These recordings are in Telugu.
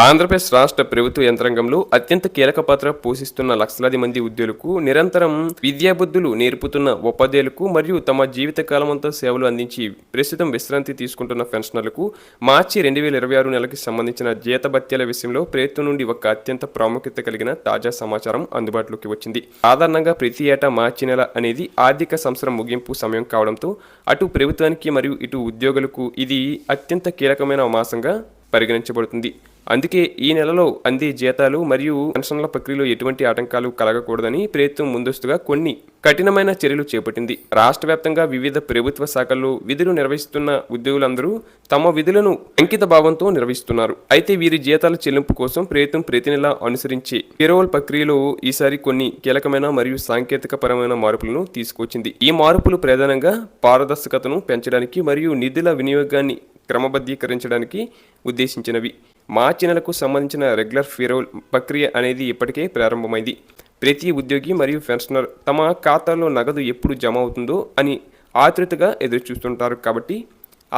ఆంధ్రప్రదేశ్ రాష్ట్ర ప్రభుత్వ యంత్రాంగంలో అత్యంత కీలక పాత్ర పోషిస్తున్న లక్షలాది మంది ఉద్యోగులకు నిరంతరం విద్యాబుద్ధులు నేర్పుతున్న ఉపాధ్యాయులకు మరియు తమ జీవిత కాలమంతా సేవలు అందించి ప్రస్తుతం విశ్రాంతి తీసుకుంటున్న పెన్షనర్లకు మార్చి 2026 నెలకి సంబంధించిన జీతభత్యాల విషయంలో ప్రభుత్వం నుండి ఒక అత్యంత ప్రాముఖ్యత కలిగిన తాజా సమాచారం అందుబాటులోకి వచ్చింది. సాధారణంగా ప్రతి ఏటా మార్చి నెల అనేది ఆర్థిక సంవత్సరం ముగింపు సమయం కావడంతో అటు ప్రభుత్వానికి మరియు ఇటు ఉద్యోగులకు ఇది అత్యంత కీలకమైన మాసంగా పరిగణించబడుతుంది. అందుకే ఈ నెలలో అందే జీతాలు మరియు పెన్షన్ల ప్రక్రియలో ఎటువంటి ఆటంకాలు కలగకూడదని ప్రభుత్వం ముందస్తుగా కొన్ని కఠినమైన చర్యలు చేపట్టింది. రాష్ట్ర వ్యాప్తంగా వివిధ ప్రభుత్వ శాఖల్లో విధులు నిర్వహిస్తున్న ఉద్యోగులందరూ తమ విధులను అంకిత భావంతో నిర్వహిస్తున్నారు. అయితే వీరి జీతాల చెల్లింపు కోసం ప్రభుత్వం ప్రతి నెల అనుసరించే పేరోల్ ప్రక్రియలో ఈసారి కొన్ని కీలకమైన మరియు సాంకేతిక పరమైన మార్పులను తీసుకొచ్చింది. ఈ మార్పులు ప్రధానంగా పారదర్శకతను పెంచడానికి మరియు నిధుల వినియోగాన్ని క్రమబద్ధీకరించడానికి ఉద్దేశించినవి. మార్చి నెలకు సంబంధించిన రెగ్యులర్ పేరోల్ ప్రక్రియ అనేది ఇప్పటికే ప్రారంభమైంది. ప్రతి ఉద్యోగి మరియు పెన్షనర్ తమ ఖాతాలో నగదు ఎప్పుడు జమ అవుతుందో అని ఆతృతగా ఎదురుచూస్తుంటారు. కాబట్టి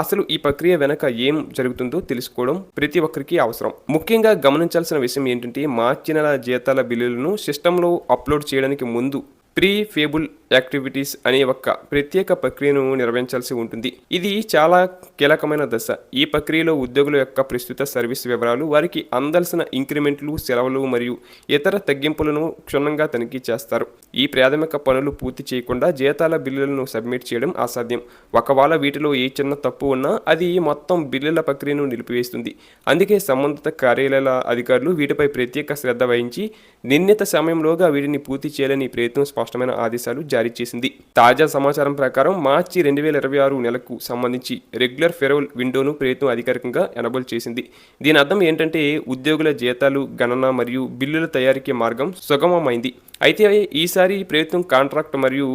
అసలు ఈ ప్రక్రియ వెనక ఏం జరుగుతుందో తెలుసుకోవడం ప్రతి ఒక్కరికి అవసరం. ముఖ్యంగా గమనించాల్సిన విషయం ఏంటంటే మార్చి నెల జీతాల బిల్లులను సిస్టంలో అప్లోడ్ చేయడానికి ముందు ప్రీ ఫేబుల్ యాక్టివిటీస్ అనే ఒక ప్రత్యేక ప్రక్రియను నిర్వహించాల్సి ఉంటుంది. ఇది చాలా కీలకమైన దశ. ఈ ప్రక్రియలో ఉద్యోగుల యొక్క ప్రస్తుత సర్వీస్ వివరాలు, వారికి అందాల్సిన ఇంక్రిమెంట్లు, సెలవులు మరియు ఇతర తగ్గింపులను క్షుణ్ణంగా తనిఖీ చేస్తారు. ఈ ప్రాథమిక పనులు పూర్తి చేయకుండా జీతాల బిల్లులను సబ్మిట్ చేయడం అసాధ్యం. ఒకవేళ వీటిలో ఏ చిన్న తప్పు ఉన్నా అది మొత్తం బిల్లుల ప్రక్రియను నిలిపివేస్తుంది. అందుకే సంబంధిత కార్యాలయాల అధికారులు వీటిపై ప్రత్యేక శ్రద్ధ వహించి నిర్ణీత సమయంలోగా వీటిని పూర్తి చేయాలని ప్రయత్నం స్పష్టమైన ఆదేశాలు జారీ చేసింది. తాజా సమాచారం ప్రకారం మార్చి 2026 నెలకు సంబంధించి రెగ్యులర్ పేరోల్ విండోను ప్రభుత్వం అధికారికంగా ఎనబుల్ చేసింది. దీని అర్థం ఏంటంటే ఉద్యోగుల జీతాలు గణన మరియు బిల్లుల తయారీకి మార్గం సుగమమైంది. అయితే ఈసారి ప్రభుత్వం కాంట్రాక్ట్ మరియు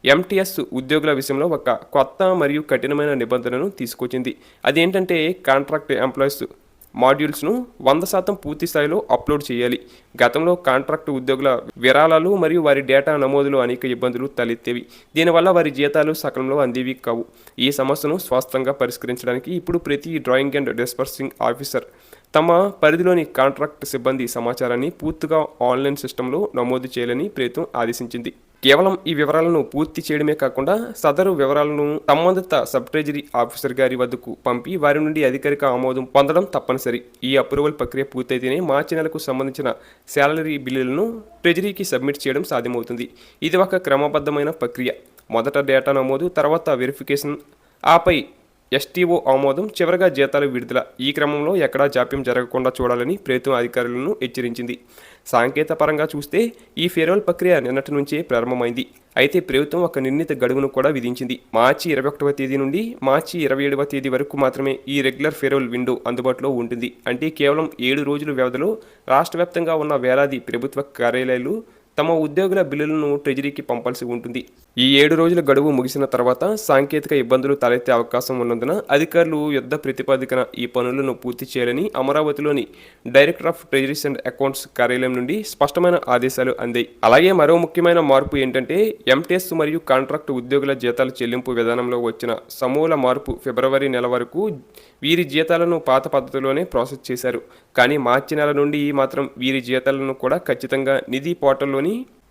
ఎంటీఎస్ ఉద్యోగుల విషయంలో ఒక కొత్త మరియు కఠినమైన నిబంధనను తీసుకొచ్చింది. అదేంటంటే కాంట్రాక్ట్ ఎంప్లాయీస్ మాడ్యూల్స్ను 100% పూర్తి స్థాయిలో అప్లోడ్ చేయాలి. గతంలో కాంట్రాక్ట్ ఉద్యోగుల విరాళాలు మరియు వారి డేటా నమోదులో అనేక ఇబ్బందులు తలెత్తేవి. దీనివల్ల వారి జీతాలు సకాలంలో అందేవి కావు. ఈ సమస్యను స్పష్టంగా పరిష్కరించడానికి ఇప్పుడు ప్రతి డ్రాయింగ్ అండ్ డిస్పర్సింగ్ ఆఫీసర్ తమ పరిధిలోని కాంట్రాక్ట్ సిబ్బంది సమాచారాన్ని పూర్తిగా ఆన్లైన్ సిస్టంలో నమోదు చేయాలని ప్రభుత్వం ఆదేశించింది. కేవలం ఈ వివరాలను పూర్తి చేయడమే కాకుండా సదరు వివరాలను సంబంధిత సబ్ ట్రెజరీ ఆఫీసర్ గారి వద్దకు పంపి వారి నుండి అధికారిక ఆమోదం పొందడం తప్పనిసరి. ఈ అప్రూవల్ ప్రక్రియ పూర్తయితేనే మార్చి నెలకు సంబంధించిన శాలరీ బిల్లులను ట్రెజరీకి సబ్మిట్ చేయడం సాధ్యమవుతుంది. ఇది ఒక క్రమబద్ధమైన ప్రక్రియ. మొదట డేటా నమోదు, తర్వాత వెరిఫికేషన్, ఆపై ఎస్టీఓ ఆమోదం, చివరగా జీతాలు విడుదల. ఈ క్రమంలో ఎక్కడా జాప్యం జరగకుండా చూడాలని ప్రభుత్వం అధికారులను హెచ్చరించింది. సాంకేతిక పరంగా చూస్తే ఈ పేరోల్ ప్రక్రియ నిన్నటి నుంచే ప్రారంభమైంది. అయితే ప్రభుత్వం ఒక నిర్ణీత గడువును కూడా విధించింది. మార్చి 21వ తేదీ నుండి మార్చి 27వ తేదీ వరకు మాత్రమే ఈ రెగ్యులర్ పేరోల్ విండో అందుబాటులో ఉంటుంది. అంటే కేవలం 7 రోజుల వ్యవధిలో రాష్ట్ర వ్యాప్తంగా ఉన్న వేలాది ప్రభుత్వ కార్యాలయాలు తమ ఉద్యోగుల బిల్లులను ట్రెజరీకి పంపాల్సి ఉంటుంది. ఈ 7 రోజుల గడువు ముగిసిన తర్వాత సాంకేతిక ఇబ్బందులు తలెత్తే అవకాశం ఉన్నందున అధికారులు యుద్ధ ప్రతిపాదికన ఈ పనులను పూర్తి చేయాలని అమరావతిలోని director of treasuries and accounts కార్యాలయం నుండి స్పష్టమైన ఆదేశాలు అందాయి. అలాగే మరో ముఖ్యమైన మార్పు ఏంటంటే ఎంటీఎస్ మరియు కాంట్రాక్ట్ ఉద్యోగుల జీతాల చెల్లింపు విధానంలో వచ్చిన సమూల మార్పు. ఫిబ్రవరి నెల వరకు వీరి జీతాలను పాత పద్ధతిలోనే ప్రాసెస్ చేశారు. కానీ మార్చి నెల నుండి మాత్రం వీరి జీతాలను కూడా ఖచ్చితంగా నిధి పోర్టల్లోని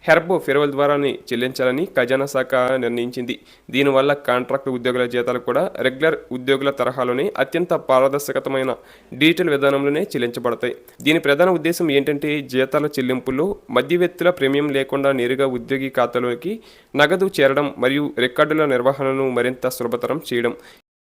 హెర్బో పేరోల్ ద్వారానే చెల్లించాలని ఖజానా శాఖ నిర్ణయించింది. దీనివల్ల కాంట్రాక్ట్ ఉద్యోగుల జీతాలు కూడా రెగ్యులర్ ఉద్యోగుల తరహాలోనే అత్యంత పారదర్శకతమైన డిజిటల్ విధానంలోనే చెల్లించబడతాయి. దీని ప్రధాన ఉద్దేశం ఏంటంటే జీతాల చెల్లింపుల్లో మధ్యవర్తుల ప్రీమియం లేకుండా నేరుగా ఉద్యోగి ఖాతాలోకి నగదు చేరడం మరియు రికార్డుల నిర్వహణను మరింత సులభతరం చేయడం.